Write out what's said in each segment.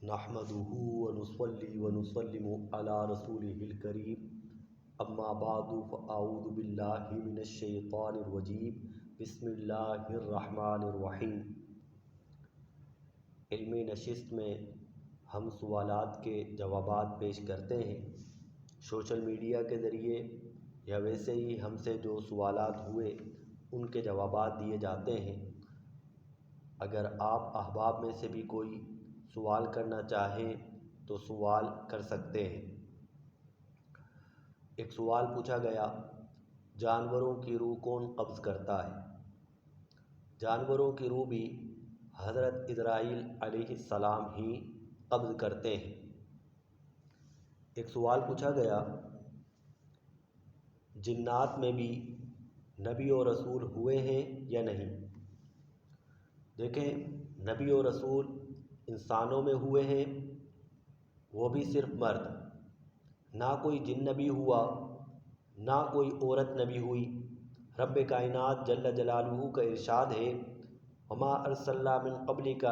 نحمده ونصلي ونسلم على رسوله الكريم اما بعد فاعوذ باللہ من الشیطان الرجیم بسم اللہ الرحمن الرحیم۔ علمی نشست میں ہم سوالات کے جوابات پیش کرتے ہیں۔ سوشل میڈیا کے ذریعے یا ویسے ہی ہم سے جو سوالات ہوئے ان کے جوابات دیے جاتے ہیں۔ اگر آپ احباب میں سے بھی کوئی سوال کرنا چاہیں تو سوال کر سکتے ہیں۔ ایک سوال پوچھا گیا، جانوروں کی روح کون قبض کرتا ہے؟ جانوروں کی روح بھی حضرت اسرائیل علیہ السلام ہی قبض کرتے ہیں۔ ایک سوال پوچھا گیا، جنات میں بھی نبی و رسول ہوئے ہیں یا نہیں؟ دیکھیں، نبی و رسول انسانوں میں ہوئے ہیں، وہ بھی صرف مرد، نہ کوئی جن نبی ہوا نہ کوئی عورت نبی ہوئی۔ رب کائنات جل جلالہ کا ارشاد ہے، وما ارسلنا من قبلک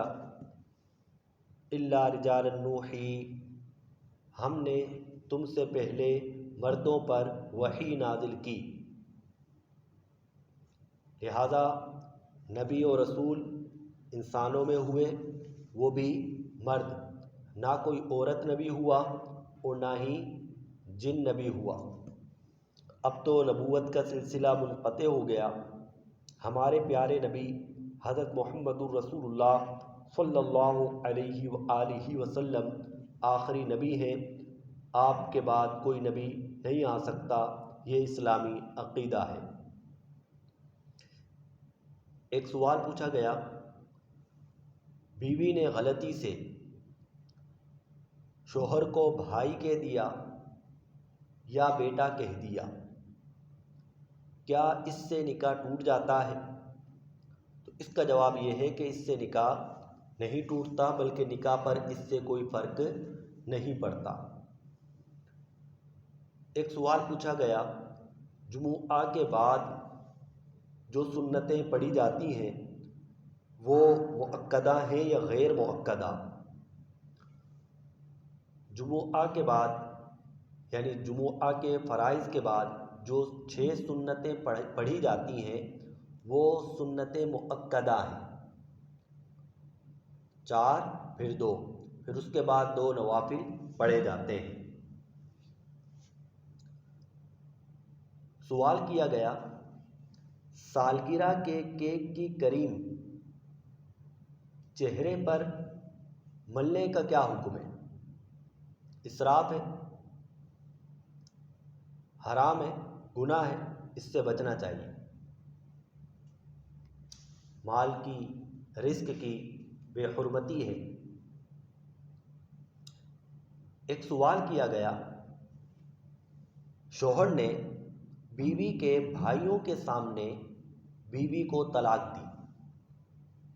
الا رجالا نوحی، ہم نے تم سے پہلے مردوں پر وحی نازل کی۔ لہذا نبی و رسول انسانوں میں ہوئے، وہ بھی مرد، نہ کوئی عورت نبی ہوا اور نہ ہی جن نبی ہوا۔ اب تو نبوت کا سلسلہ منقطع ہو گیا۔ ہمارے پیارے نبی حضرت محمد الرسول اللہ صلی اللہ علیہ وآلہ وسلم آخری نبی ہیں۔ آپ کے بعد کوئی نبی نہیں آ سکتا، یہ اسلامی عقیدہ ہے۔ ایک سوال پوچھا گیا، بیوی نے غلطی سے شوہر کو بھائی کہہ دیا یا بیٹا کہہ دیا، کیا اس سے نکاح ٹوٹ جاتا ہے؟ تو اس کا جواب یہ ہے کہ اس سے نکاح نہیں ٹوٹتا، بلکہ نکاح پر اس سے کوئی فرق نہیں پڑتا۔ ایک سوال پوچھا گیا، جمعہ کے بعد جو سنتیں پڑھی جاتی ہیں وہ مؤکدہ ہیں یا غیر مؤکدہ؟ جمعہ کے بعد یعنی جمعہ کے فرائض کے بعد جو 6 سنتیں پڑھی جاتی ہیں وہ سنتیں مؤکدہ ہیں، 4 پھر 2، پھر اس کے بعد 2 نوافل پڑھے جاتے ہیں۔ سوال کیا گیا، سالگرہ کے کیک کی کریم چہرے پر ملنے کا کیا حکم ہے؟ اسراف ہے، حرام ہے، گناہ ہے، اس سے بچنا چاہیے۔ مال کی، رزق کی بے حرمتی ہے۔ ایک سوال کیا گیا، شوہر نے بیوی کے بھائیوں کے سامنے بیوی کو طلاق دی،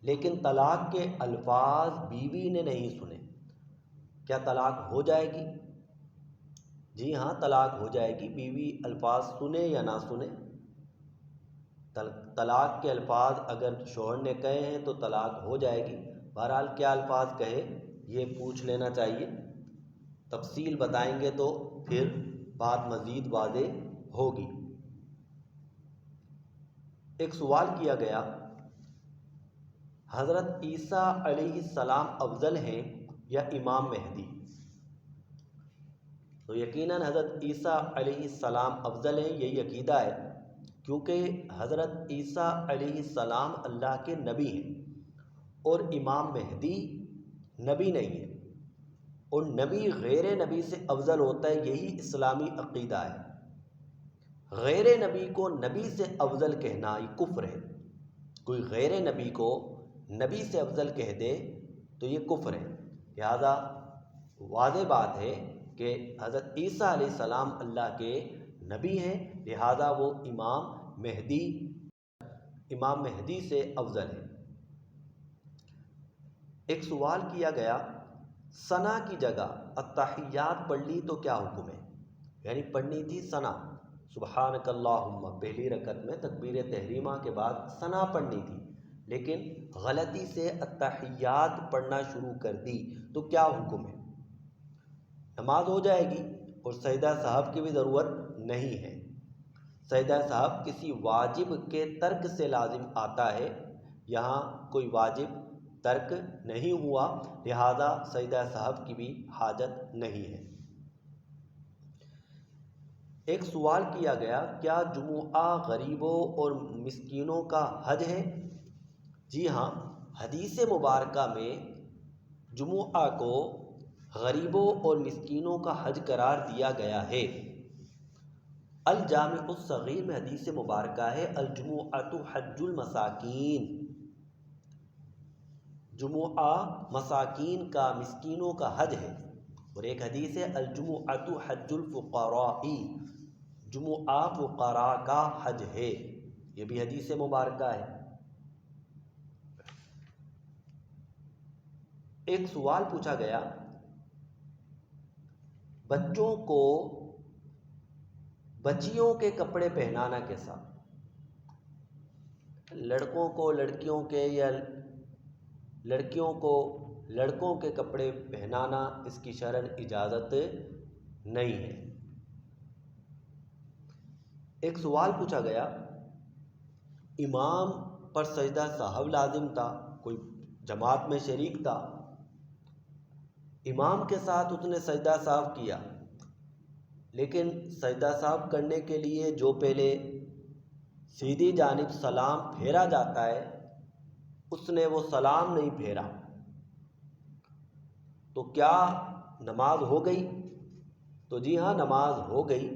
لیکن طلاق کے الفاظ بیوی نے نہیں سنے، کیا طلاق ہو جائے گی؟ جی ہاں، طلاق ہو جائے گی، بیوی الفاظ سنے یا نہ سنے۔ طلاق کے الفاظ اگر شوہر نے کہے ہیں تو طلاق ہو جائے گی۔ بہرحال کیا الفاظ کہے یہ پوچھ لینا چاہیے، تفصیل بتائیں گے تو پھر بات مزید واضح ہوگی۔ ایک سوال کیا گیا، حضرت عیسیٰ علیہ السلام افضل ہیں یا امام مہدی؟ تو یقیناً حضرت عیسیٰ علیہ السلام افضل ہیں، یہی عقیدہ ہے، کیونکہ حضرت عیسیٰ علیہ السلام اللہ کے نبی ہیں اور امام مہدی نبی نہیں ہے، اور نبی غیر نبی سے افضل ہوتا ہے، یہی اسلامی عقیدہ ہے۔ غیر نبی کو نبی سے افضل کہنا یہ کفر ہے۔ کوئی غیر نبی کو نبی سے افضل کہہ دے تو یہ کفر ہے۔ لہذا واضح بات ہے کہ حضرت عیسیٰ علیہ السلام اللہ کے نبی ہیں، لہذا وہ امام مہدی سے افضل ہے۔ ایک سوال کیا گیا، ثنا کی جگہ التحیات پڑھ لی تو کیا حکم ہے؟ یعنی پڑھنی تھی ثنا، سبحانک اللہم، پہلی رکعت میں تکبیر تحریمہ کے بعد ثنا پڑھنی تھی، لیکن غلطی سے التحیات پڑھنا شروع کر دی تو کیا حکم ہے؟ نماز ہو جائے گی اور سجدہ صاحب کی بھی ضرورت نہیں ہے۔ سجدہ صاحب کسی واجب کے ترک سے لازم آتا ہے، یہاں کوئی واجب ترک نہیں ہوا، لہذا سجدہ صاحب کی بھی حاجت نہیں ہے۔ ایک سوال کیا گیا، کیا جمعہ غریبوں اور مسکینوں کا حج ہے؟ جی ہاں، حدیث مبارکہ میں جمعہ کو غریبوں اور مسکینوں کا حج قرار دیا گیا ہے۔ الجامع الصغیر میں حدیث مبارکہ ہے، الجمعۃ حج المساکین، جمعہ مساکین کا، مسکینوں کا حج ہے۔ اور ایک حدیث ہے الجمعۃ حج الفقراء، جمعہ فقراء کا حج ہے، یہ بھی حدیث مبارکہ ہے۔ ایک سوال پوچھا گیا، بچوں کو بچیوں کے کپڑے پہنانا کیسا؟ لڑکوں کو لڑکیوں کے یا لڑکیوں کو لڑکوں کے کپڑے پہنانا اس کی شرعاً اجازت نہیں ہے۔ ایک سوال پوچھا گیا، امام پر سجدہ صاحب لازم تھا، کوئی جماعت میں شریک تھا، امام کے ساتھ اس نے سجدہ صاحب کیا، لیکن سجدہ صاحب کرنے کے لیے جو پہلے سیدھی جانب سلام پھیرا جاتا ہے اس نے وہ سلام نہیں پھیرا، تو کیا نماز ہو گئی؟ تو جی ہاں، نماز ہو گئی،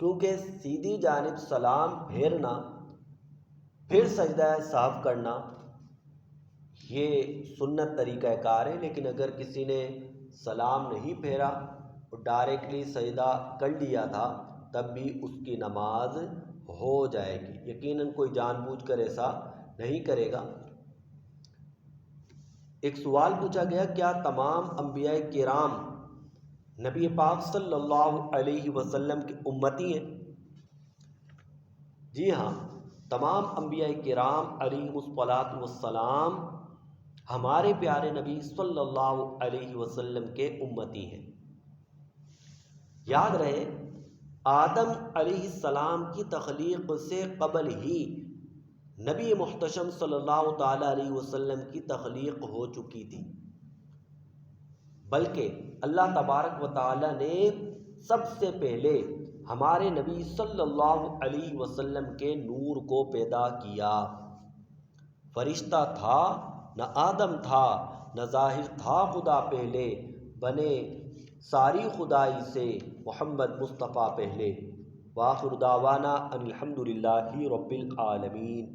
کیونکہ سیدھی جانب سلام پھیرنا پھر سجدہ صاحب کرنا یہ سنت طریقہ کار ہے، لیکن اگر کسی نے سلام نہیں پھیرا اور ڈائریکٹلی سجدہ کر لیا تھا تب بھی اس کی نماز ہو جائے گی، یقیناً کوئی جان بوجھ کر ایسا نہیں کرے گا۔ ایک سوال پوچھا گیا، کیا تمام انبیاء کرام نبی پاک صلی اللہ علیہ وسلم کے امتی ہیں؟ جی ہاں، تمام انبیاء کرام علیہ الصلوۃ والسلام ہمارے پیارے نبی صلی اللہ علیہ وسلم کے امتی ہیں۔ یاد رہے، آدم علیہ السلام کی تخلیق سے قبل ہی نبی محتشم صلی اللہ تعالی علیہ وسلم کی تخلیق ہو چکی تھی، بلکہ اللہ تبارک و تعالی نے سب سے پہلے ہمارے نبی صلی اللہ علیہ وسلم کے نور کو پیدا کیا۔ فرشتہ تھا نہ آدم تھا، نہ ظاہر تھا خدا پہلے، بنے ساری خدائی سے محمد مصطفیٰ پہلے۔ وآخر دعوانا ان الحمد للہ رب العالمین۔